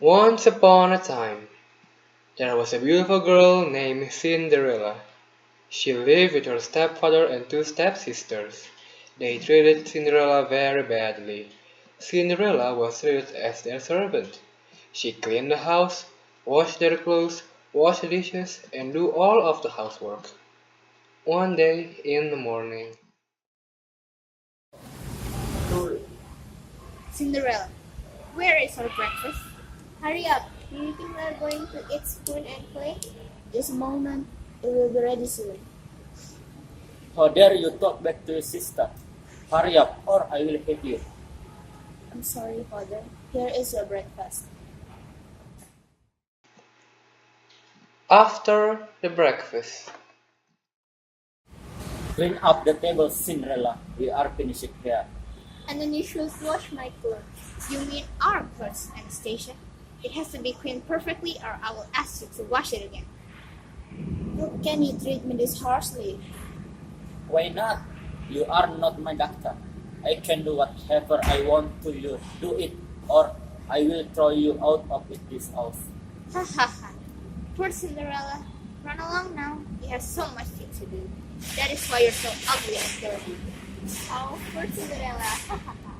Once upon a time, there was a beautiful girl named Cinderella. She lived with her stepfather and two stepsisters. They treated Cinderella very badly. Cinderella was treated as their servant. She cleaned the house, washed their clothes, washed the dishes, and do all of the housework. One day in the morning, Cinderella, where is our breakfast? Hurry up! Do you think we're going to eat spoon and plate? Just a moment, it will be ready soon. How dare you talk back to your sister? Hurry up, or I will hit you. I'm sorry, father. Here is your breakfast. after the breakfast, Clean up the table, Cinderella. We are finished here. And then you should wash my clothes. You mean our clothes, Anastasia? It has to be cleaned perfectly, or I will ask you to wash it again. How can you treat me this harshly? Why not? You are not my doctor. I can do whatever I want to you. Do it, or I will throw you out of this house. Ha ha ha. Poor Cinderella. Run along now. You have so much things to do. That is why you're so ugly and dirty. Oh, poor Cinderella. Ha ha ha.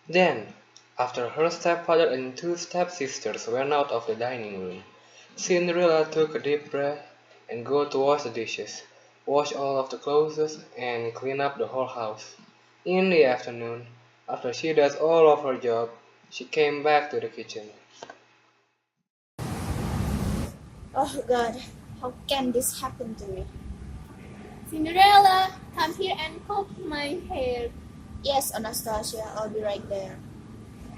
then, after her stepfather and two stepsisters went out of the dining room, Cinderella took a deep breath and go to wash the dishes, wash all of the clothes, and clean up the whole house. In the afternoon, after she does all of her job, she came back to the kitchen. Oh God, how can this happen to me? Cinderella, come here and comb my hair. Yes, Anastasia, I'll be right there.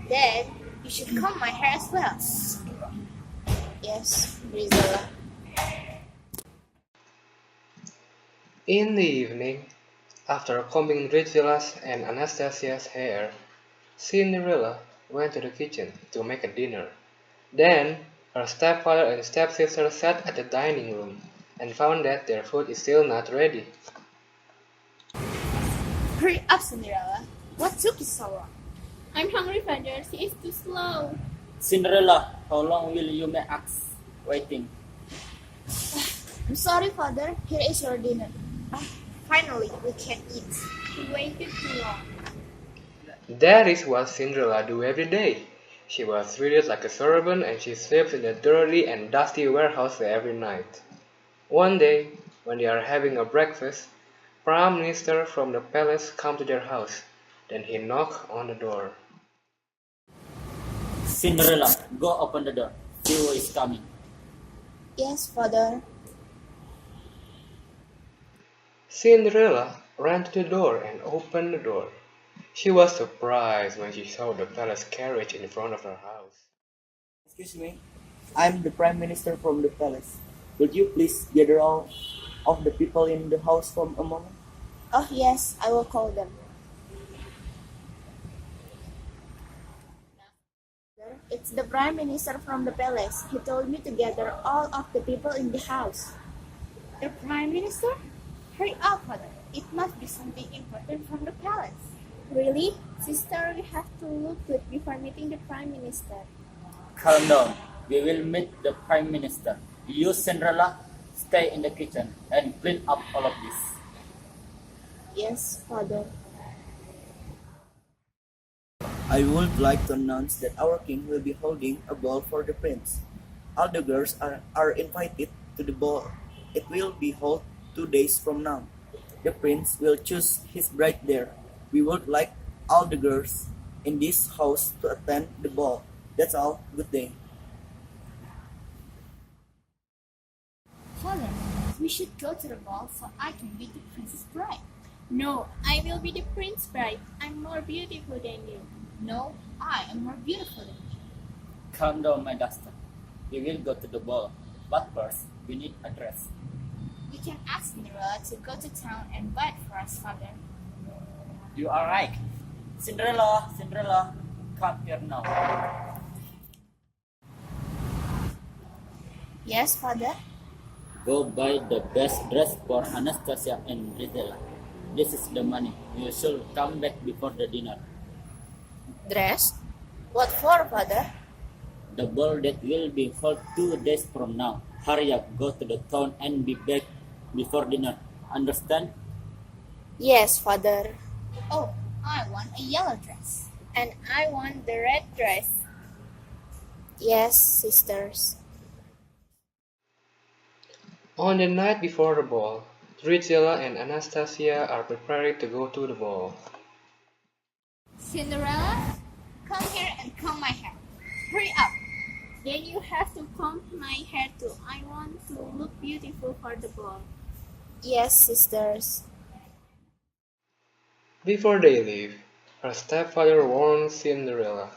Then, you should comb my hair as well. Yes, Brizella. In the evening, after combing Drusilla and Anastasia's hair, Cinderella went to the kitchen to make a dinner. Then her stepfather and stepsister sat at the dining room and found that their food is still not ready. Hurry up, Cinderella. What took you so long? I'm hungry, father. She is too slow. Cinderella, how long will you make us waiting? I'm sorry, father. Here is your dinner. Ah, finally, we can eat. We waited too long. That is what Cinderella do every day. She was treated like a servant and she sleeps in the dirty and dusty warehouse every night. One day, when they are having a breakfast, Prime Minister from the palace come to their house. Then he knocked on the door. Cinderella, go open the door. See who is coming. Yes, father. Cinderella ran to the door and opened the door. She was surprised when she saw the palace carriage in front of her house. Excuse me, I'm the Prime Minister from the palace. Would you please gather all of the people in the house for a moment? Oh, yes, I will call them. It's the Prime Minister from the palace. He told me to gather all of the people in the house. The Prime Minister? Hurry up, father. It must be something important from the palace. Really? Sister, we have to look good before meeting the Prime Minister. Calm down. We will meet the Prime Minister. You, Cinderella, stay in the kitchen and clean up all of this. Yes, father. I would like to announce that our king will be holding a ball for the prince. All the girls are invited to the ball. It will be held 2 days from now. The prince will choose his bride there. We would like all the girls in this house to attend the ball. That's all. Good day. Father, we should go to the ball so I can be the prince's bride. No, I will be the prince's bride. I'm more beautiful than you. No, I am more beautiful than you. Calm down, my duster. We will go to the ball. But first, we need a dress. We can ask Cinderella to go to town and buy it for us, father. You are right. Cinderella, Cinderella, come here now. Yes, father. Go buy the best dress for Anastasia and Brizella. This is the money. You should come back before the dinner. Dress? What for, father? The ball that will be held 2 days from now. Hurry up, go to the town and be back before dinner. Understand? Yes, father. Oh, I want a yellow dress. And I want the red dress. Yes, sisters. On the night before the ball, Drusilla and Anastasia are preparing to go to the ball. Cinderella, come here and comb my hair. Hurry up. Then you have to comb my hair too. I want to look beautiful for the ball. Yes, sisters. Before they leave, her stepfather warns Cinderella.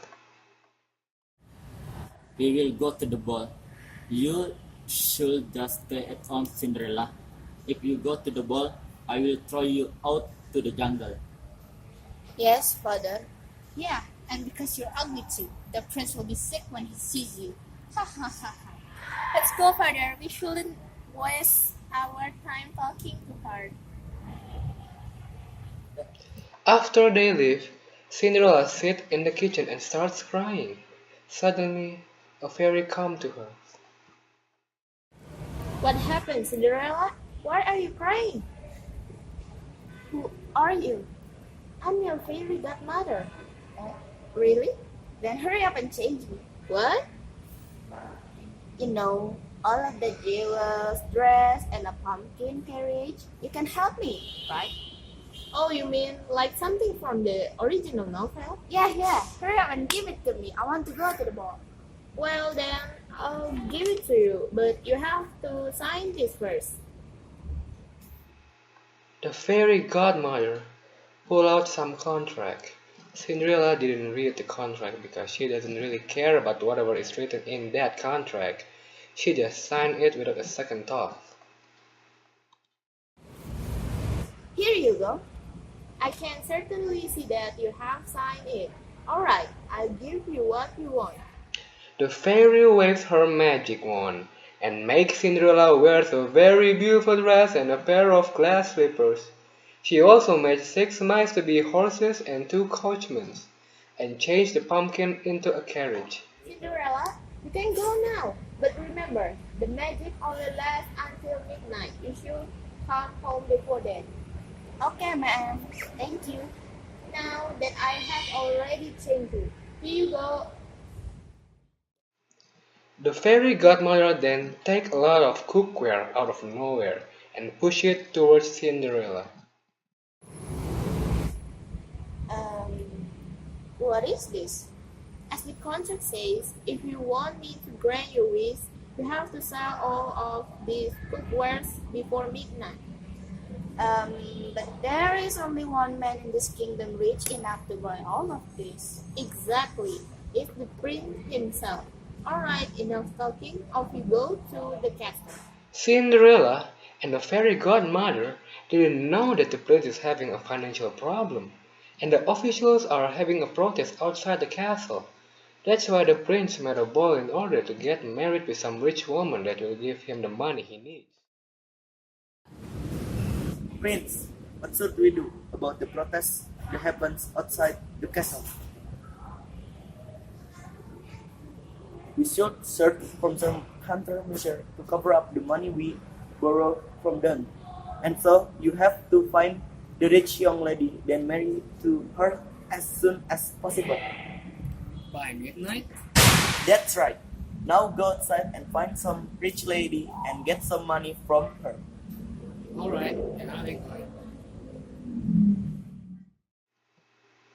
We will go to the ball. You should just stay at home, Cinderella. If you go to the ball, I will throw you out to the jungle. Yes, father. Yeah, and because you're ugly too, the prince will be sick when he sees you. Ha ha ha ha. Let's go, father. We shouldn't waste our time talking too hard. After they leave, Cinderella sits in the kitchen and starts crying. Suddenly, a fairy comes to her. What happened, Cinderella? Why are you crying? Who are you? I'm your fairy godmother. Really? Then hurry up and change me. What? You know, all of the jewels, dress, and a pumpkin carriage. You can help me, right? Oh, you mean like something from the original novel? Yeah. Hurry up and give it to me. I want to go to the ball. Well, then I'll give it to you, but you have to sign this first. The fairy godmother pulled out some contract. Cinderella didn't read the contract because she doesn't really care about whatever is written in that contract. She just signed it without a second thought. Here you go. I can certainly see that you have signed it. Alright, I'll give you what you want. The fairy waves her magic wand and makes Cinderella wear a very beautiful dress and a pair of glass slippers. She also made 6 mice to be horses and 2 coachmen, and changed the pumpkin into a carriage. Cinderella, you can go now. But remember, the magic only lasts until midnight. You should come home before then. Okay, ma'am. Thank you. Now that I have already changed you, here you go. The fairy godmother then takes a lot of cookware out of nowhere and pushes it towards Cinderella. Um, what is this? As the contract says, if you want me to grant your wish, you have to sell all of these cookwares before midnight. Um, but there is only one man in this kingdom rich enough to buy all of this. Exactly. It's the prince himself. Alright, enough talking. Off you go to the castle. Cinderella and the fairy godmother didn't know that the prince is having a financial problem, and the officials are having a protest outside the castle. That's why the prince made a ball in order to get married with some rich woman that will give him the money he needs. Prince, what should we do about the protest that happens outside the castle? We should search for some countermeasure to cover up the money we borrow from them. And so you have to find the rich young lady, then marry to her as soon as possible. By midnight? That's right. Now go outside and find some rich lady and get some money from her. Alright, and I'll be going.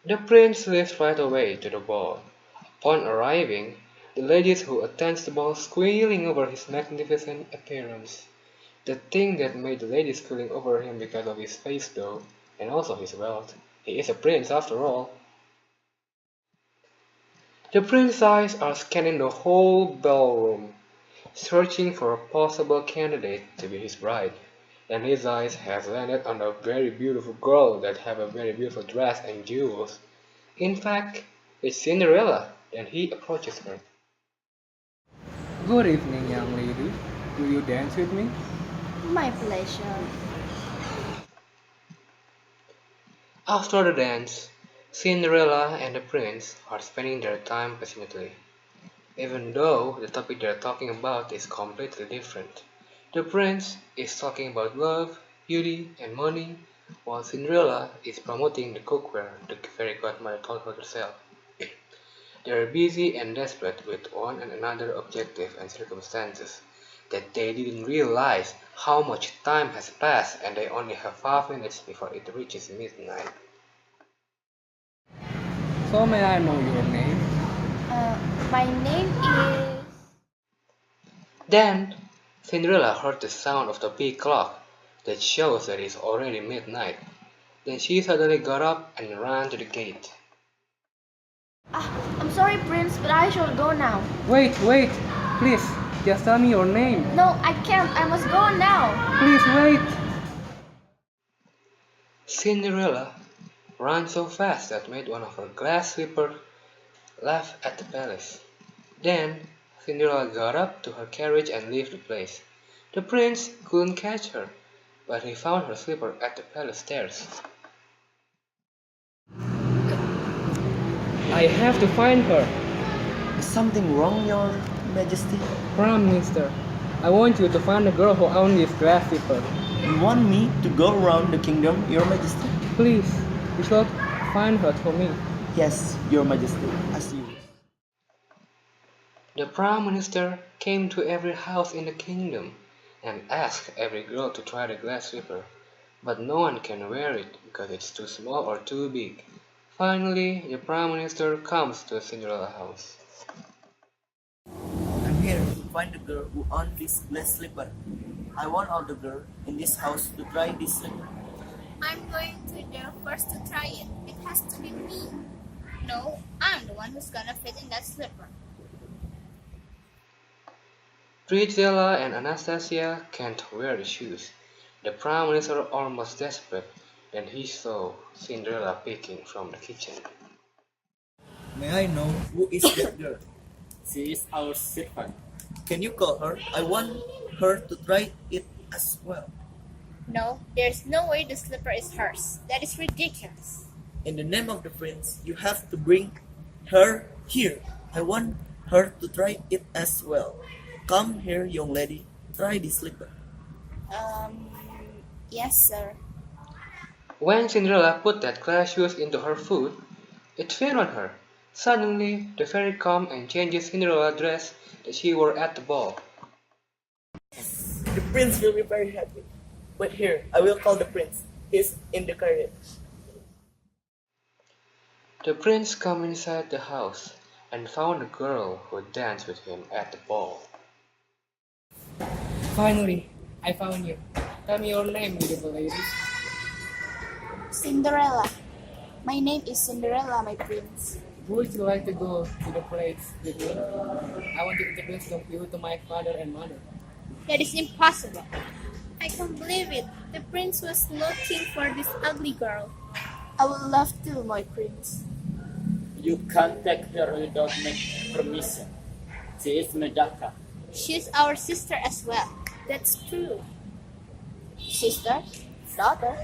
The prince leaves right away to the ball. Upon arriving, the ladies who attend the ball squealing over his magnificent appearance. The thing that made the ladies squealing over him because of his face though, and also his wealth. He is a prince after all. The prince's eyes are scanning the whole ballroom, searching for a possible candidate to be his bride. And his eyes has landed on a very beautiful girl that have a very beautiful dress and jewels. In fact, it's Cinderella. Then he approaches her. Good evening, young lady. Will you dance with me? My pleasure. After the dance, Cinderella and the prince are spending their time passionately, even though the topic they're talking about is completely different. The prince is talking about love, beauty, and money, while Cinderella is promoting the cookware the fairy godmother told her to sell. They are busy and desperate with one and another objective and circumstances that they didn't realize how much time has passed and they only have 5 minutes before it reaches midnight. So may I know your name? My name is. Then Cinderella heard the sound of the big clock that shows that it's already midnight. Then she suddenly got up and ran to the gate. I'm sorry, Prince, but I shall go now. Wait, wait! Please, just tell me your name. No, I can't. I must go now. Please wait! Cinderella ran so fast that made one of her glass slippers laugh at the palace. Then Cinderella got up to her carriage and left the place. The prince couldn't catch her, but he found her slipper at the palace stairs. I have to find her. Is something wrong, Your Majesty? Prime Minister, I want you to find the girl who owned this glass slipper. You want me to go around the kingdom, Your Majesty? Please, you should find her for me. Yes, Your Majesty, as you wish. The Prime Minister came to every house in the kingdom and asked every girl to try the glass slipper, but no one can wear it because it's too small or too big. Finally, the Prime Minister comes to Cinderella's house. I'm here to find the girl who owned this glass slipper. I want all the girls in this house to try this slipper. I'm going to the first to try it. It has to be me. No, I'm the one who's gonna fit in that slipper. Priscilla and Anastasia can't wear the shoes. The Prime Minister almost desperate then he saw Cinderella peeking from the kitchen. May I know who is that girl? She is our servant. Can you call her? I want her to try it as well. No, there's no way the slipper is hers. That is ridiculous. In the name of the prince, you have to bring her here. I want her to try it as well. Come here, young lady. Try this slipper. Yes, sir. When Cinderella put that glass shoes into her foot, it fell on her. Suddenly, the fairy comes and changes Cinderella's dress that she wore at the ball. The prince will be very happy. Wait here, I will call the prince. He's in the carriage. The prince came inside the house and found a girl who danced with him at the ball. Finally, I found you. Tell me your name, beautiful lady. Cinderella. My name is Cinderella, my prince. Would you like to go to the place with me? I want to introduce you to my father and mother. That is impossible. I can't believe it. The prince was looking for this ugly girl. I would love to, my prince. You can't take her without my permission. She is my daughter. She's our sister as well. That's true. Sister? Daughter?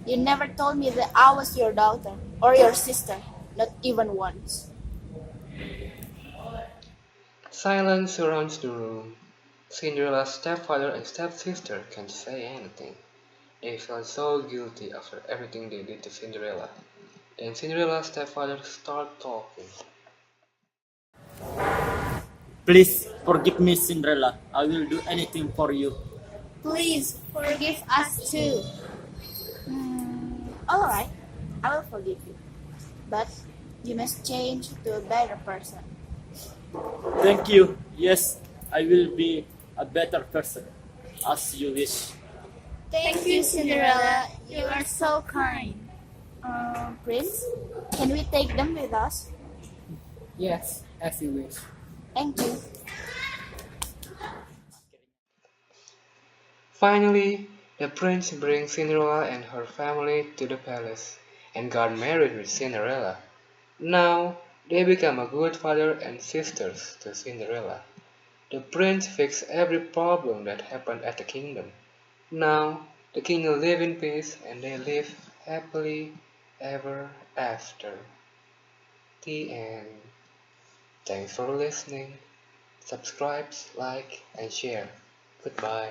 You never told me that I was your daughter or your sister. Not even once. Silence surrounds the room. Cinderella's stepfather and stepsister can't say anything. They felt so guilty after everything they did to Cinderella. Then Cinderella's stepfather started talking. Please forgive me, Cinderella. I will do anything for you. Please forgive us too. Alright, I will forgive you. But you must change to a better person. Thank you. Yes, I will be a better person, as you wish. Thank you, Cinderella. You are so kind. Prince, can we take them with us? Yes, as you wish. Thank you. Finally, the prince brings Cinderella and her family to the palace and got married with Cinderella. Now, they become a good father and sisters to Cinderella. The prince fixed every problem that happened at the kingdom. Now, the kingdom live in peace and they live happily ever after. The end. Thanks for listening. Subscribe, like, and share. Goodbye.